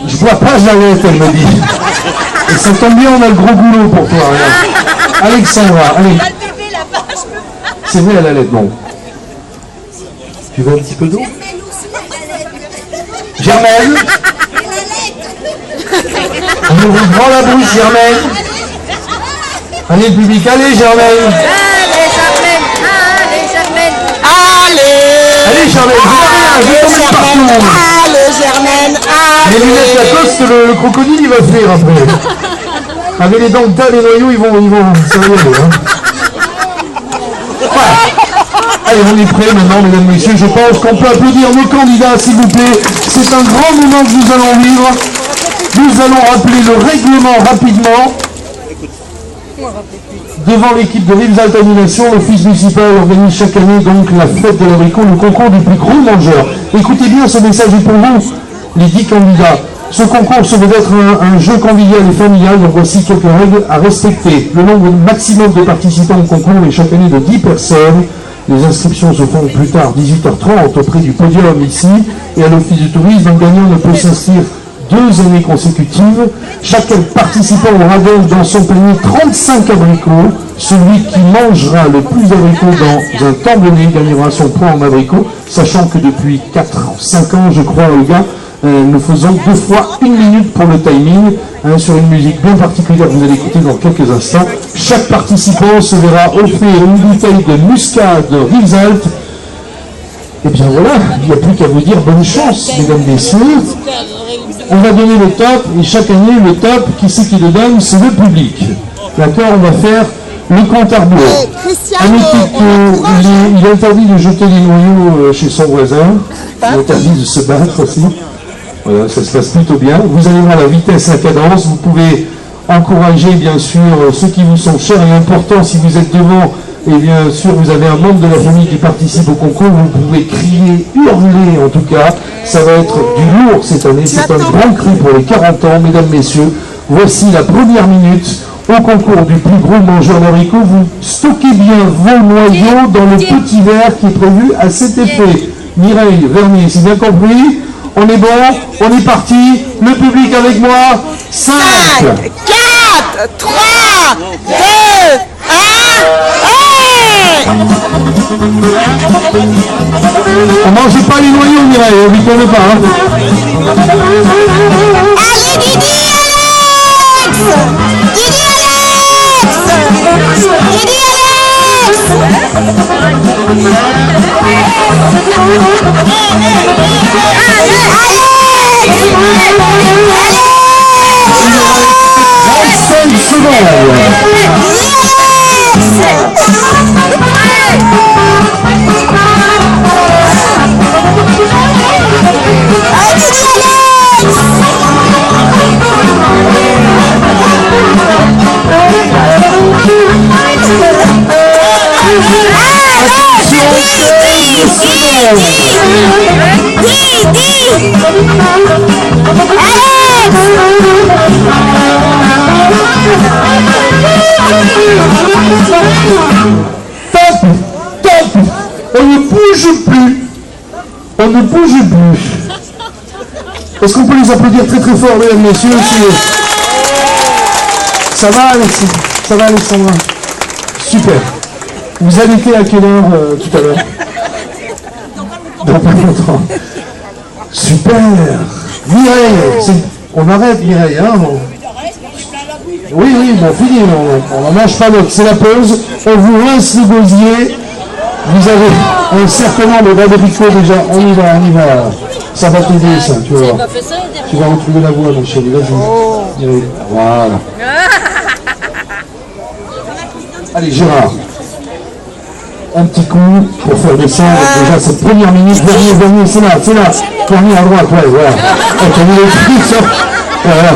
Je vois pas Jeannette, elle me dit. Et ça tombe bien, on a le gros boulot pour toi. Regarde. Alexandra, allez. C'est vrai, elle allait. Bon. Tu veux un petit peu d'eau? Germaine. On ouvre grand la bouche, Germaine. Allez, le public, allez, Germaine. Allez, Germaine. Allez, Germaine. Allez, Germaine, je vais tomber partout. Allez, Germaine. Les lunettes Lacoste, le crocodile, il va fuir après. Avec les dentales et les noyaux, ils vont, ça va y aller, hein. Ouais. Allez, on est prêts maintenant, mesdames, messieurs. Je pense qu'on peut applaudir nos candidats, s'il vous plaît. C'est un grand moment que nous allons vivre. Nous allons rappeler le règlement rapidement. Devant l'équipe de Rivesaltes Animation, l'office municipal organise chaque année donc la fête de l'abricot, le concours du plus gros mangeur. Écoutez bien, ce message est pour vous, les 10 candidats. Ce concours se veut être un jeu convivial et familial, donc voici quelques règles à respecter. Le nombre maximum de participants au concours est chaque année de 10 personnes. Les inscriptions se font plus tard, 18h30, auprès du podium ici, et à l'office du tourisme. Un gagnant ne peut s'inscrire 2 années consécutives. Chaque participant aura donc dans son panier 35 abricots. Celui qui mangera le plus d'abricots dans un temps donné gagnera son point en abricots, sachant que depuis 5 ans, je crois, Olga, nous faisons 2 fois 1 minute pour le timing, sur une musique bien particulière que vous allez écouter dans quelques instants. Chaque participant se verra offrir une bouteille de muscade Rivesaltes. Et bien voilà, il n'y a plus qu'à vous dire bonne chance, mesdames, messieurs. On va donner le top, et chaque année, le top, qui c'est qui le donne? C'est le public. D'accord, on va faire le compte à rebours. À noter qu'il est interdit de jeter des noyaux chez son voisin. Il est interdit de se battre aussi. Voilà, ça se passe plutôt bien. Vous allez voir la vitesse, la cadence. Vous pouvez encourager, bien sûr, ceux qui vous sont chers et importants. Si vous êtes devant, et bien sûr, vous avez un membre de la famille qui participe au concours. Vous pouvez crier, hurler, en tout cas. Ça va être du lourd cette année. C'est un grand cri pour les 40 ans, mesdames, messieurs. Voici la première minute au concours du plus gros mangeur d'abricots. Vous stockez bien vos noyaux dans le petit verre qui est prévu à cet effet. Mireille Vernier, c'est bien compris? On est bon, on est parti. Le public avec moi. 5, 4, 3, 2, 1, on mange pas les noyaux, Mireille, on ne connaît pas. Hein. allez, Didi Alex! Didi Alex! Didi Alex! 35 secondes. Top, top. On ne bouge plus. On ne bouge plus. Est-ce qu'on peut les applaudir très très fort, mesdames, messieurs? Ça va, Alexandra? Ça va, Alexandra? Super. Vous avez été à quelle heure tout à l'heure? Dans pas longtemps. Super. Mireille, on arrête, Mireille, hein? Oui, oui, bon, fini, on n'en mange pas d'autre. C'est la pause. On vous rince le gosier. Vous avez un certain nombre d'abricots déjà. On y va, on y va. Ça va t'aider, ça, tu vas voir. Tu vas retrouver la voix, mon chéri. Vas-y. Voilà. Allez, Gérard. Un petit coup pour faire descendre déjà cette première minute. Vernier, c'est là, c'est là. Vernier à droite, ouais, voilà. On mis les trucs, ça. Voilà.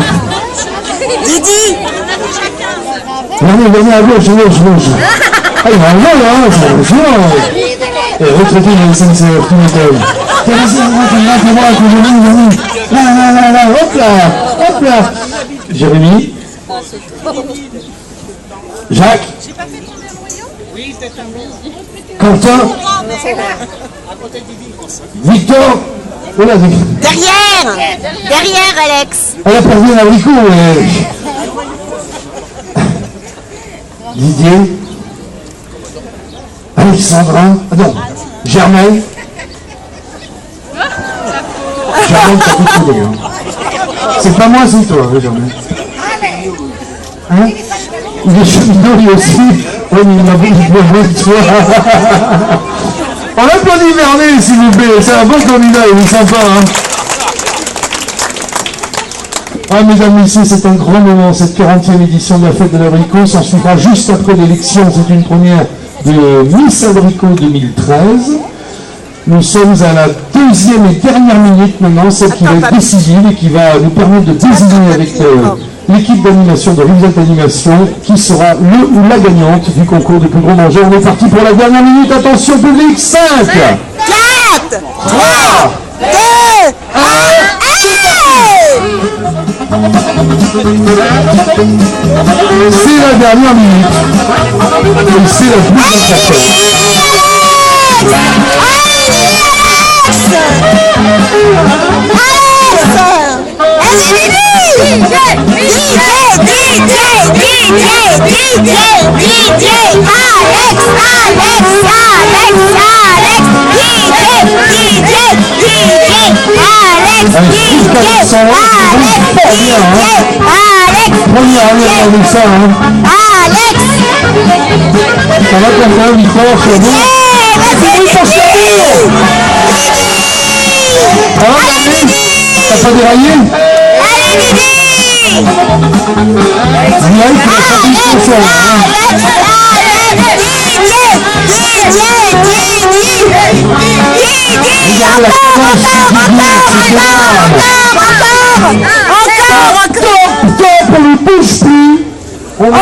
Didi! Vernier à gauche, gauche. Ah, il y a un vol, hein, c'est sûr. Et retraité dans les SNCF, tout le monde. T'es resté à moi, que j'ai mis, là, hop là. Jérémy. Jacques. Quentin. Victor. Voilà, Derrière. Derrière, Alex. elle a perdu un abricot. Didier, Alexandra, non, Germaine. Germaine, t'as fait trop d'ailleurs. C'est pas moi, c'est toi, Germaine. Hein? Il est cheminot lui aussi. Oui, mais il m'a beaucoup de toi. On applaudit Vernet, s'il vous plaît. C'est un bon candidat, il est sympa. Hein? Ah, mesdames, messieurs, c'est un grand moment, cette 40e édition de la Fête de l'Abricot. S'en suivra juste après l'élection. C'est une première de Miss Abricot 2013. Nous sommes à la deuxième et dernière minute maintenant, celle qui va être décisive et qui va nous permettre de désigner avec l'équipe d'animation de Rivesaltes Animation qui sera le ou la gagnante du concours du plus gros mangeur. On est parti pour la dernière minute. Attention public, 5, 4, 3, 2, 1, c'est la dernière minute. Et c'est la plus importante. Première année avec ça, hein. Ça va comme ça, Victor, c'est bon. C'est pour Cherbourg. Ah, t'as pas déraillé? Mireille, tu vas chanter une chanson. Regarde la cadence du Top, on ne bouge plus. On ne bouge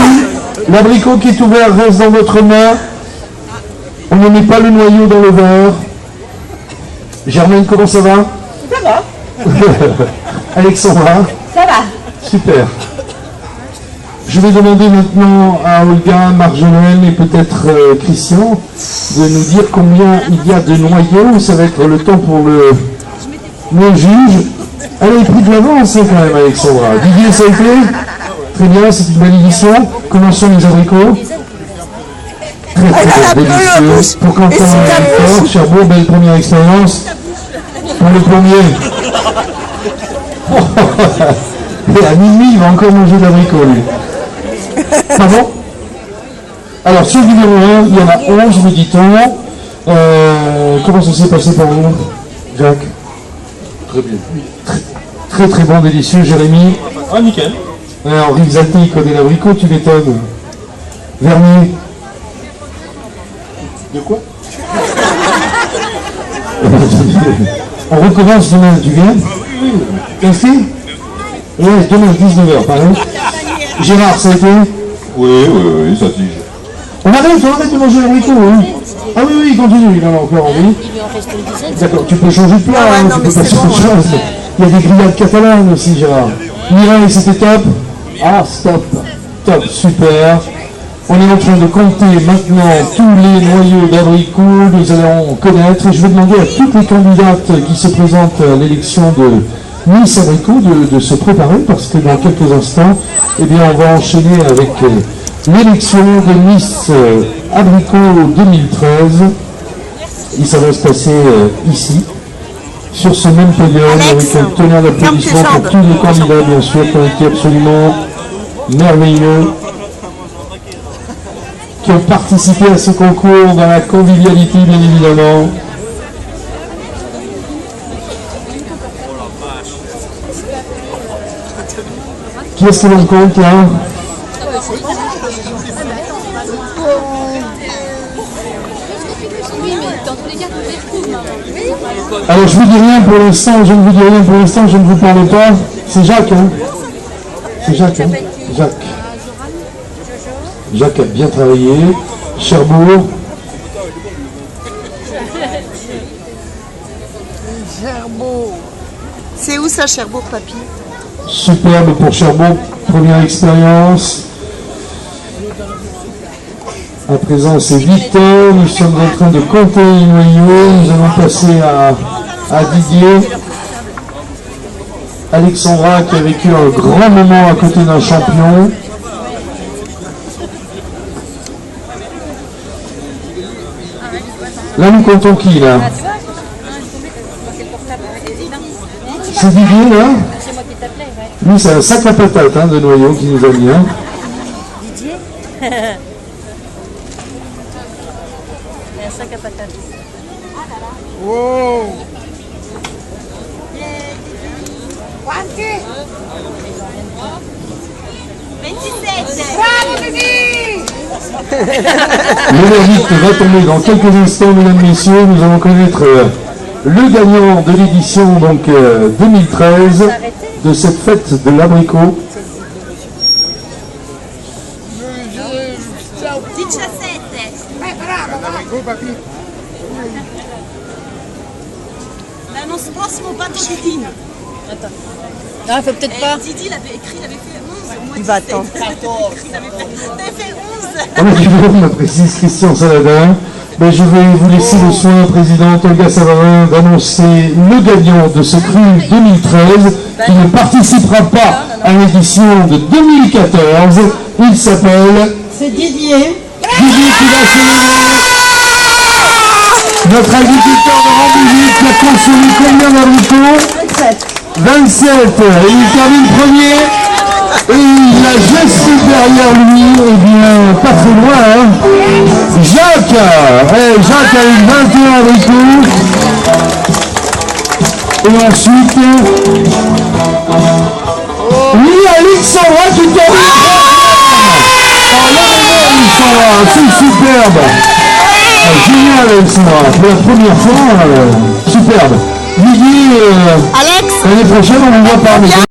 plus. L'abricot qui est ouvert reste dans votre main. On ne met pas le noyau dans le verre. Germaine, comment ça va? Ça va. Alexandra? Ça va. Super. Je vais demander maintenant à Olga, Marjolaine et peut-être Christian de nous dire combien il y a de noyaux. Ça va être le temps pour le juge. Elle a pris de l'avance quand même, Alexandra. Didier, ça a été? Très bien, c'est une belle édition. Comment sont les abricots? Très délicieux. Pour Quentin et Victor, Cherbourg, belle première expérience. Pour le premier. Et à minuit, il va encore manger de l'abricot, lui. Pardon? Alors, sur le numéro 1, il y en a 11, me dit-on. Comment ça s'est passé pour vous, Jacques? Très bien. Très très bon, délicieux, Jérémy. Ah, nickel. Henri Exalté, il connaît l'abricot, tu m'étonnes. Vernier. De quoi? On recommence demain, tu viens? Inscrit? Ouais, demain, 19h, pardon. Gérard, ça a été? Oui, ça tige. On arrête de manger l'abricot, hein? Ah oui, continue, il en a encore envie. D'accord, tu peux changer de plat, hein, tu peux passer autre chose. Il y a des grillades catalanes aussi, Gérard. Mireille, c'était top? Ah, stop. Top, super. On est en train de compter maintenant tous les noyaux d'abricots, nous allons connaître. Et je vais demander à toutes les candidates qui se présentent à l'élection de Miss Abricot de se préparer parce que dans quelques instants, eh bien, on va enchaîner avec l'élection de Miss Abricot 2013. Et ça va se passer ici, sur ce même podium, avec un tonnerre d'applaudissements pour tous les candidats, bien sûr, qui ont été absolument merveilleux, qui ont participé à ce concours dans la convivialité, bien évidemment. Qui est-ce que l'on compte là? Alors je vous dis rien pour l'instant, je ne vous dis rien pour l'instant, je ne vous parle pas. C'est Jacques, hein? C'est Jacques, hein? Jacques a bien travaillé. Cherbourg. Cherbourg. C'est où ça, Cherbourg, papy? Superbe pour Cherbourg, première expérience. À présent, c'est Victor. Nous sommes en train de compter les noyaux. Nous allons passer à à Didier. Alexandra qui a vécu un grand moment à côté d'un champion. Là, nous comptons qui, là? C'est Didier, là? Lui, c'est un sac à patates hein, de noyaux qui nous a mis. Hein. Didier. Un sac à patates. Wow. Quanti? 27. Bravo, Bibi. Le verdict va tomber dans quelques instants, mesdames, messieurs. Nous allons connaître le gagnant de l'édition donc 2013 de cette fête de l'abricot. 17. L'annonce prossimo pas Didine. Attends. Non, il faut peut-être pas. Didi l'avait écrit, il avait fait 11. Moi, Il va attendre. Il avait fait 11. Alors, je me précise Christian Saladin. Mais je vais vous laisser le soin, présidente Olga Savarin, d'annoncer le gagnant de ce cru 2013 qui ne participera pas à l'édition de 2014. Il s'appelle C'est Didier. Didier qui va célébrer. Notre agriculteur de Rambouillet qui a consommé combien d'abricots? 27. Et il termine premier. Et il a juste derrière lui, eh bien, pas très loin, hein. Jacques. Jacques a eu 21 abricots. Et ensuite, oui, Alexandra qui termine. Alexandra, c'est superbe. Génial, Alexandra. Pour la première fois, superbe. Didier, Alex. l'année prochaine, on ne voit pas.